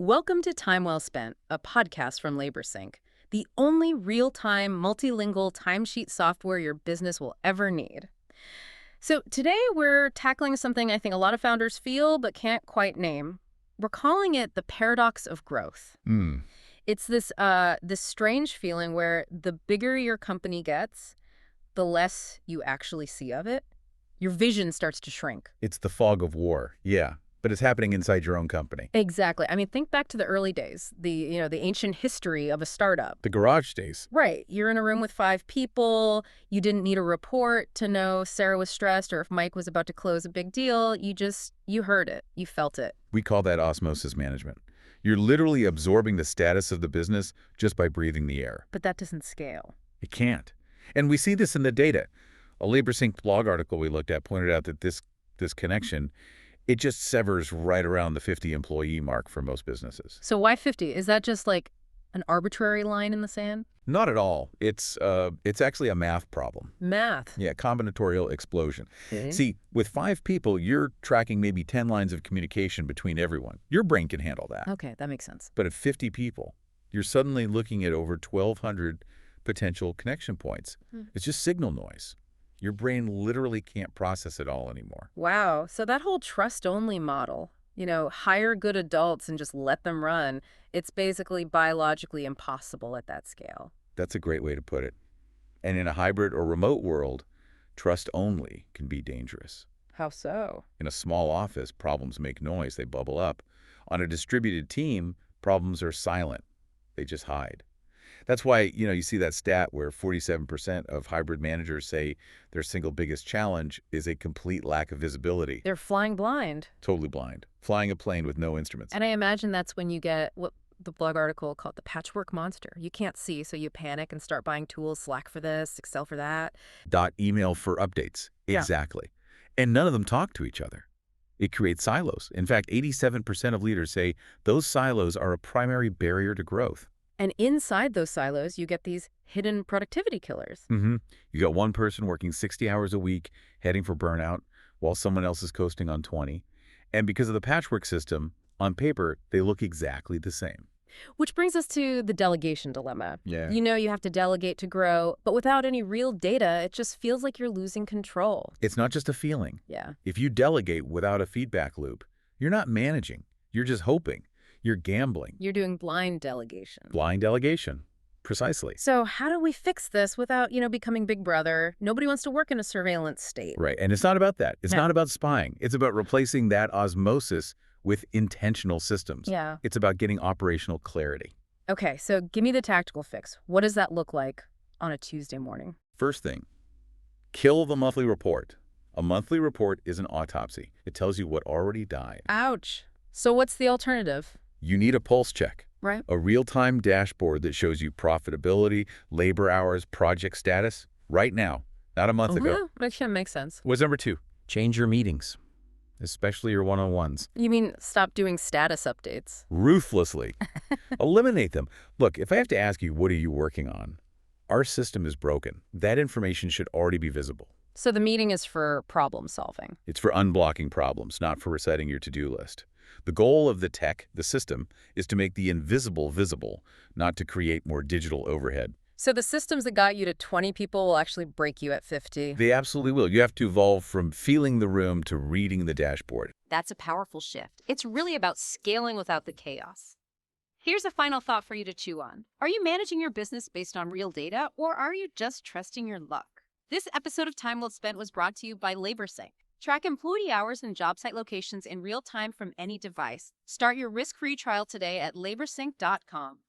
Welcome to Time Well Spent, a podcast from LaborSync, the only real-time multilingual timesheet software your business will ever need. So today we're tackling something I think a lot of founders feel but can't quite name. We're calling it the paradox of growth. Hmm. It's this strange feeling where the bigger your company gets, the less you actually see of it. Your vision starts to shrink. It's the fog of war, yeah. But it's happening inside your own company. Exactly. I mean, think back to the early days, the ancient history of a startup. The garage days. Right. You're in a room with 5 people. You didn't need a report to know Sarah was stressed or if Mike was about to close a big deal. You heard it. You felt it. We call that osmosis management. You're literally absorbing the status of the business just by breathing the air. But that doesn't scale. It can't. And we see this in the data. A LaborSync blog article we looked at pointed out that this connection, it just severs right around the 50-employee mark for most businesses. So why 50? Is that just like an arbitrary line in the sand? Not at all. It's actually a math problem. Math. Yeah, combinatorial explosion. Okay. See, with 5 people, you're tracking maybe 10 lines of communication between everyone. Your brain can handle that. Okay, that makes sense. But at 50 people, you're suddenly looking at over 1,200 potential connection points. It's just signal noise. Your brain literally can't process it all anymore. Wow. So that whole trust-only model, hire good adults and just let them run, it's basically biologically impossible at that scale. That's a great way to put it. And in a hybrid or remote world, trust only can be dangerous. How so? In a small office, problems make noise, they bubble up. On a distributed team, problems are silent. They just hide. That's why, you see that stat where 47% of hybrid managers say their single biggest challenge is a complete lack of visibility. They're flying blind. Totally blind. Flying a plane with no instruments. And I imagine that's when you get what the blog article called the patchwork monster. You can't see, so you panic and start buying tools, Slack for this, Excel for that. Email for updates. Yeah. Exactly. And none of them talk to each other. It creates silos. In fact, 87% of leaders say those silos are a primary barrier to growth. And inside those silos, you get these hidden productivity killers. You got one person working 60 hours a week, heading for burnout, while someone else is coasting on 20. And because of the patchwork system, on paper, they look exactly the same. Which brings us to the delegation dilemma. Yeah. You have to delegate to grow, but without any real data, it just feels like you're losing control. It's not just a feeling. Yeah. If you delegate without a feedback loop, you're not managing. You're just hoping. You're gambling. You're doing blind delegation. Blind delegation. Precisely. So how do we fix this without, becoming Big Brother? Nobody wants to work in a surveillance state. Right. And it's not about that. It's No. not about spying. It's about replacing that osmosis with intentional systems. Yeah. It's about getting operational clarity. Okay, so give me the tactical fix. What does that look like on a Tuesday morning? First thing, kill the monthly report. A monthly report is an autopsy. It tells you what already died. Ouch. So what's the alternative? You need a pulse check. Right. A real-time dashboard that shows you profitability, labor hours, project status, right now, not a month ago. Yeah, makes sense. What's number 2? Change your meetings, especially your one-on-ones. You mean stop doing status updates? Ruthlessly. Eliminate them. Look, if I have to ask you, what are you working on? Our system is broken. That information should already be visible. So the meeting is for problem solving. It's for unblocking problems, not for reciting your to-do list. The goal of the tech, the system, is to make the invisible visible, not to create more digital overhead. So the systems that got you to 20 people will actually break you at 50. They absolutely will. You have to evolve from feeling the room to reading the dashboard. That's a powerful shift. It's really about scaling without the chaos. Here's a final thought for you to chew on. Are you managing your business based on real data, or are you just trusting your luck? This episode of Time Well Spent was brought to you by LaborSync. Track employee hours and job site locations in real time from any device. Start your risk-free trial today at laborsync.com.